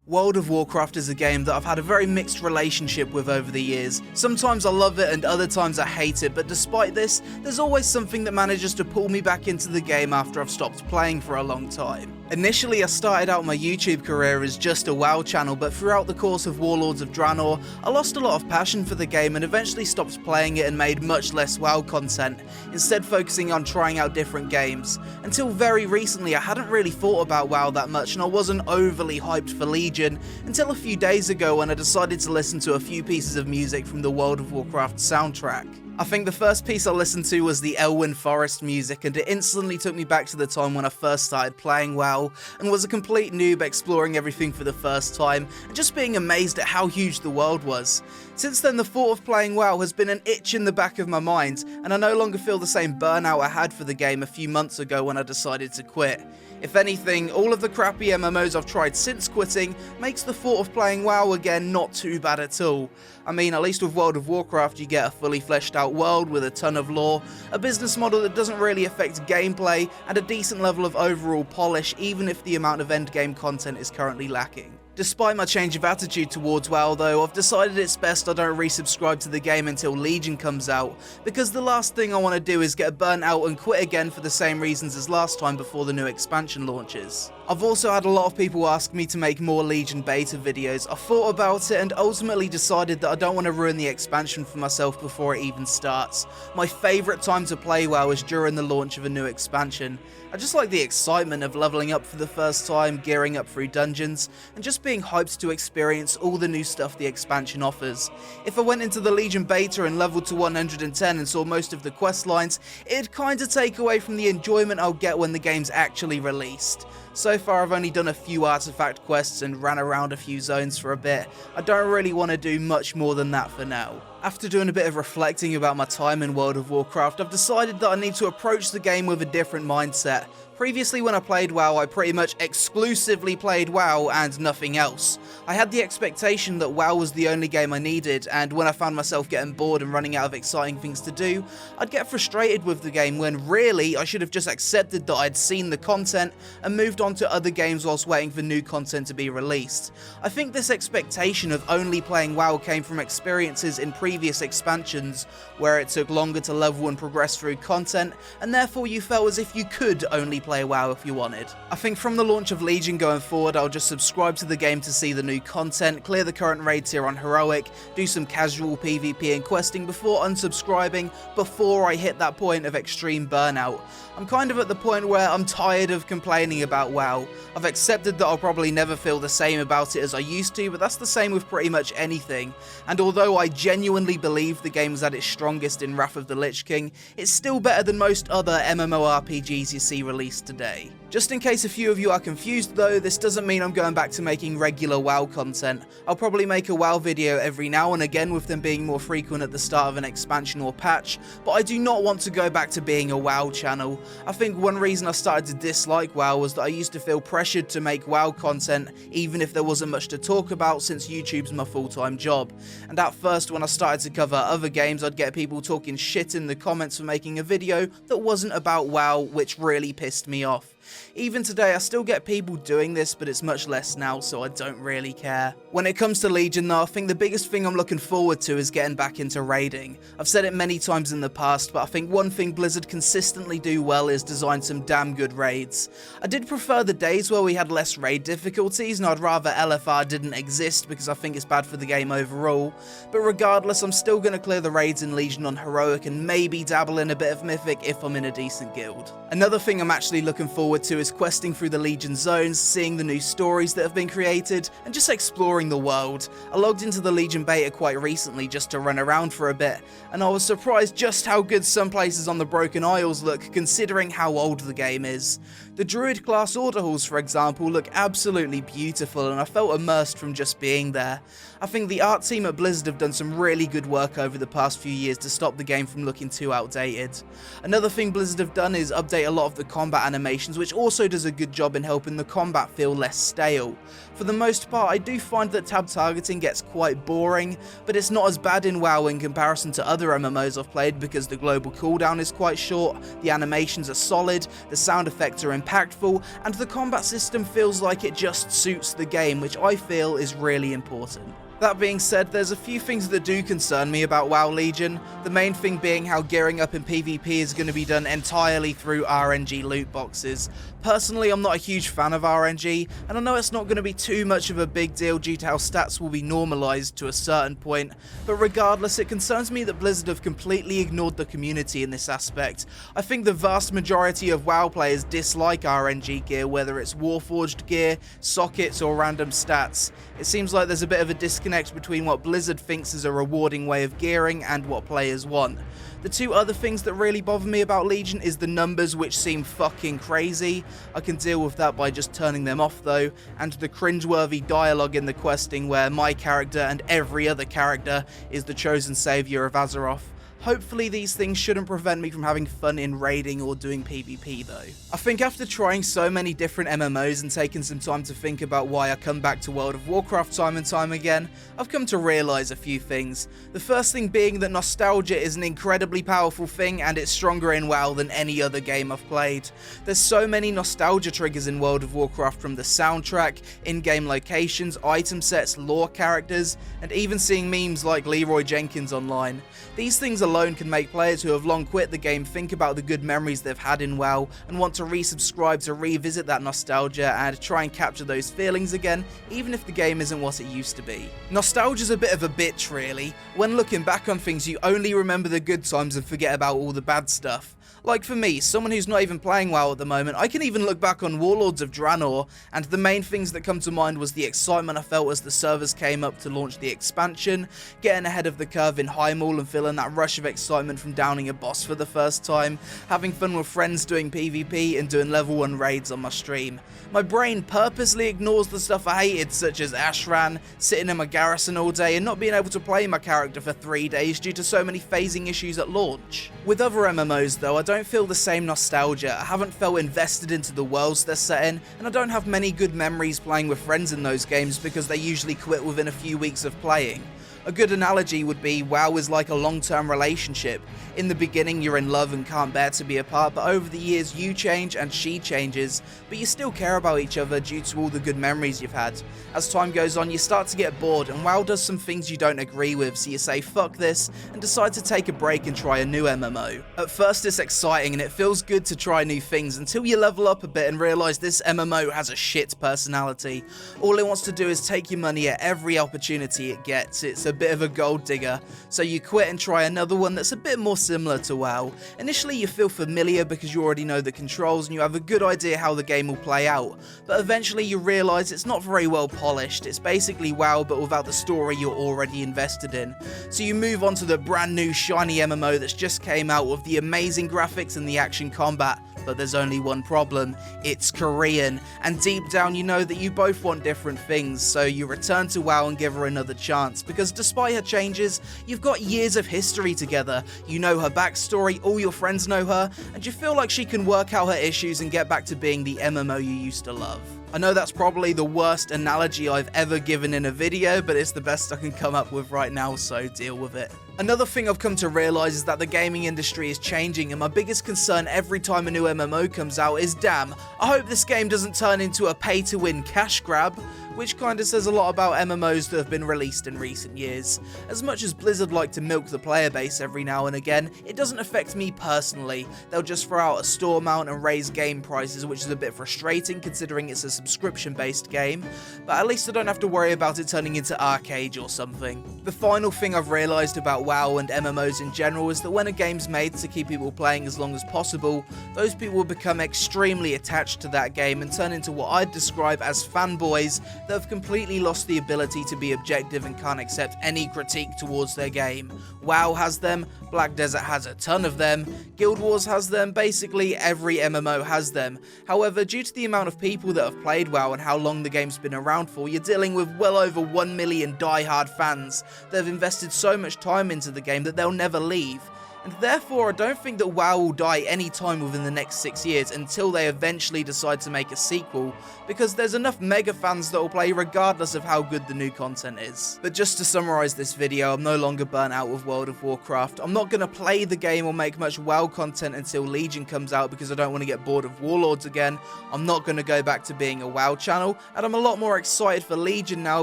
World of Warcraft is a game that I've had a very mixed relationship with over the years. Sometimes I love it and other times I hate it, but despite this, there's always something that manages to pull me back into the game after I've stopped playing for a long time. Initially, I started out my YouTube career as just a WoW channel, but throughout the course of Warlords of Draenor, I lost a lot of passion for the game and eventually stopped playing it and made much less WoW content, instead focusing on trying out different games. Until very recently, I hadn't really thought about WoW that much and I wasn't overly hyped for Legion, until a few days ago when I decided to listen to a few pieces of music from the World of Warcraft soundtrack. I think the first piece I listened to was the Elwyn Forest music, and it instantly took me back to the time when I first started playing WoW and was a complete noob exploring everything for the first time and just being amazed at how huge the world was. Since then, the thought of playing WoW has been an itch in the back of my mind, and I no longer feel the same burnout I had for the game a few months ago when I decided to quit. If anything, all of the crappy MMOs I've tried since quitting makes the thought of playing WoW again not too bad at all. I mean, at least with World of Warcraft you get a fully fleshed out world with a ton of lore, a business model that doesn't really affect gameplay, and a decent level of overall polish even if the amount of endgame content is currently lacking. Despite my change of attitude towards WoW though, I've decided it's best I don't resubscribe to the game until Legion comes out, because the last thing I want to do is get burnt out and quit again for the same reasons as last time before the new expansion launches. I've also had a lot of people ask me to make more Legion beta videos. I thought about it and ultimately decided that I don't want to ruin the expansion for myself before it even starts. My favourite time to play WoW is during the launch of a new expansion. I just like the excitement of leveling up for the first time, gearing up through dungeons, and just being hyped to experience all the new stuff the expansion offers. If I went into the Legion beta and leveled to 110 and saw most of the quest lines, it'd kinda take away from the enjoyment I'll get when the game's actually released. So far I've only done a few artifact quests and ran around a few zones for a bit. I don't really want to do much more than that for now. After doing a bit of reflecting about my time in World of Warcraft, I've decided that I need to approach the game with a different mindset. Previously when I played WoW, I pretty much exclusively played WoW and nothing else. I had the expectation that WoW was the only game I needed, and when I found myself getting bored and running out of exciting things to do, I'd get frustrated with the game when really I should have just accepted that I'd seen the content and moved on to other games whilst waiting for new content to be released. I think this expectation of only playing WoW came from experiences in previous expansions where it took longer to level and progress through content, and therefore you felt as if you could only play WoW if you wanted. I think from the launch of Legion going forward, I'll just subscribe to the game to see the new content, clear the current raids here on Heroic, do some casual PvP and questing before unsubscribing, before I hit that point of extreme burnout. I'm kind of at the point where I'm tired of complaining about WoW. I've accepted that I'll probably never feel the same about it as I used to, but that's the same with pretty much anything. And although I genuinely believe the game was at its strongest in Wrath of the Lich King, it's still better than most other MMORPGs you see released today. Just in case a few of you are confused though, this doesn't mean I'm going back to making regular WoW content. I'll probably make a WoW video every now and again, with them being more frequent at the start of an expansion or patch, but I do not want to go back to being a WoW channel. I think one reason I started to dislike WoW was that I used to feel pressured to make WoW content even if there wasn't much to talk about, since YouTube's my full-time job. And at first when I started to cover other games, I'd get people talking shit in the comments for making a video that wasn't about WoW, which really pissed me off. Even today I still get people doing this, but it's much less now, so I don't really care. When it comes to Legion though, I think the biggest thing I'm looking forward to is getting back into raiding. I've said it many times in the past, but I think one thing Blizzard consistently do well is design some damn good raids. I did prefer the days where we had less raid difficulties, and I'd rather LFR didn't exist because I think it's bad for the game overall, but regardless I'm still going to clear the raids in Legion on Heroic and maybe dabble in a bit of Mythic if I'm in a decent guild. Another thing I'm actually looking forward to is questing through the Legion zones, seeing the new stories that have been created, and just exploring the world. I logged into the Legion beta quite recently just to run around for a bit, and I was surprised just how good some places on the Broken Isles look considering how old the game is. The Druid class order halls, for example, look absolutely beautiful, and I felt immersed from just being there. I think the art team at Blizzard have done some really good work over the past few years to stop the game from looking too outdated. Another thing Blizzard have done is update a lot of the combat animations, which also does a good job in helping the combat feel less stale. For the most part, I do find that tab targeting gets quite boring, but it's not as bad in WoW in comparison to other MMOs I've played because the global cooldown is quite short, the animations are solid, the sound effects are impactful, and the combat system feels like it just suits the game, which I feel is really important. That being said, there's a few things that do concern me about WoW Legion, the main thing being how gearing up in PvP is going to be done entirely through RNG loot boxes. Personally, I'm not a huge fan of RNG, and I know it's not going to be too much of a big deal due to how stats will be normalized to a certain point, but regardless, it concerns me that Blizzard have completely ignored the community in this aspect. I think the vast majority of WoW players dislike RNG gear, whether it's Warforged gear, sockets, or random stats. It seems like there's a bit of a disconnect between what Blizzard thinks is a rewarding way of gearing and what players want. The two other things that really bother me about Legion is the numbers, which seem fucking crazy. I can deal with that by just turning them off though, and the cringeworthy dialogue in the questing where my character and every other character is the chosen saviour of Azeroth. Hopefully these things shouldn't prevent me from having fun in raiding or doing PvP though. I think after trying so many different MMOs and taking some time to think about why I come back to World of Warcraft time and time again, I've come to realise a few things. The first thing being that nostalgia is an incredibly powerful thing, and it's stronger in WoW than any other game I've played. There's so many nostalgia triggers in World of Warcraft, from the soundtrack, in-game locations, item sets, lore characters, and even seeing memes like Leroy Jenkins online. These things alone can make players who have long quit the game think about the good memories they've had in WoW and want to resubscribe to revisit that nostalgia and try and capture those feelings again, even if the game isn't what it used to be. Nostalgia's a bit of a bitch really. When looking back on things, you only remember the good times and forget about all the bad stuff. Like for me, someone who's not even playing WoW at the moment, I can even look back on Warlords of Draenor, and the main things that come to mind was the excitement I felt as the servers came up to launch the expansion, getting ahead of the curve in Highmaul and feeling that rush of excitement from downing a boss for the first time, having fun with friends doing PvP and doing level 1 raids on my stream. My brain purposely ignores the stuff I hated, such as Ashran, sitting in my garrison all day and not being able to play my character for 3 days due to so many phasing issues at launch. With other MMOs though, I don't feel the same nostalgia. I haven't felt invested into the worlds they're set in, and I don't have many good memories playing with friends in those games because they usually quit within a few weeks of playing. A good analogy would be WoW is like a long-term relationship. In the beginning you're in love and can't bear to be apart, but over the years you change and she changes, but you still care about each other due to all the good memories you've had. As time goes on, you start to get bored, and WoW does some things you don't agree with, so you say fuck this and decide to take a break and try a new MMO. At first it's exciting and it feels good to try new things until you level up a bit and realise this MMO has a shit personality. All it wants to do is take your money at every opportunity it gets. It's a bit of a gold digger, so you quit and try another one that's a bit more similar to WoW. Initially you feel familiar because you already know the controls and you have a good idea how the game will play out, but eventually you realise it's not very well polished. It's basically WoW but without the story you're already invested in. So you move on to the brand new shiny MMO that's just came out with the amazing graphics and the action combat. But there's only one problem: it's Korean, and deep down you know that you both want different things, so you return to WoW and give her another chance, because despite her changes, you've got years of history together, you know her backstory, all your friends know her, and you feel like she can work out her issues and get back to being the MMO you used to love. I know that's probably the worst analogy I've ever given in a video, but it's the best I can come up with right now, so deal with it. Another thing I've come to realise is that the gaming industry is changing, and my biggest concern every time a new MMO comes out is, damn, I hope this game doesn't turn into a pay-to-win cash grab, which kinda says a lot about MMOs that have been released in recent years. As much as Blizzard like to milk the player base every now and again, it doesn't affect me personally. They'll just throw out a store mount and raise game prices, which is a bit frustrating considering it's a subscription-based game, but at least I don't have to worry about it turning into Arcade or something. The final thing I've realised about WoW and MMOs in general is that when a game's made to keep people playing as long as possible, those people will become extremely attached to that game and turn into what I'd describe as fanboys that have completely lost the ability to be objective and can't accept any critique towards their game. WoW has them, Black Desert has a ton of them, Guild Wars has them, basically every MMO has them. However, due to the amount of people that have played WoW and how long the game's been around for, you're dealing with well over 1 million die-hard fans that have invested so much time into the game that they'll never leave. and therefore I don't think that WoW will die anytime within the next 6 years until they eventually decide to make a sequel, because there's enough mega fans that will play regardless of how good the new content is. But just to summarise this video, I'm no longer burnt out with World of Warcraft. I'm not going to play the game or make much WoW content until Legion comes out because I don't want to get bored of Warlords again. I'm not going to go back to being a WoW channel, and I'm a lot more excited for Legion now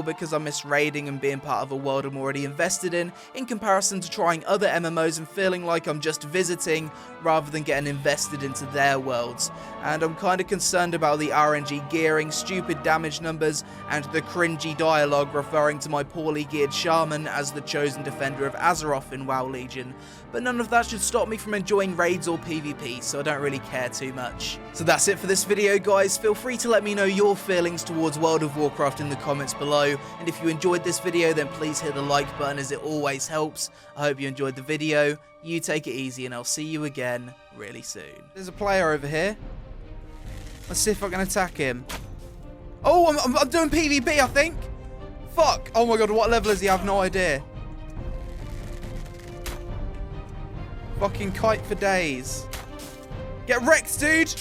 because I miss raiding and being part of a world I'm already invested in comparison to trying other MMOs and feeling like I'm just visiting rather than getting invested into their worlds. And I'm kind of concerned about the RNG gearing, stupid damage numbers, and the cringy dialogue referring to my poorly geared shaman as the chosen defender of Azeroth in WoW Legion. But none of that should stop me from enjoying raids or PvP, so I don't really care too much. So that's it for this video, guys. Feel free to let me know your feelings towards World of Warcraft in the comments below, and if you enjoyed this video then please hit the like button as it always helps. I hope you enjoyed the video. You take it easy and I'll see you again really soon. There's a player over here. Let's see if I can attack him. Oh, I'm doing PvP, I think. Fuck. Oh my god, what level is he? I have no idea. Fucking kite for days. Get wrecked, dude.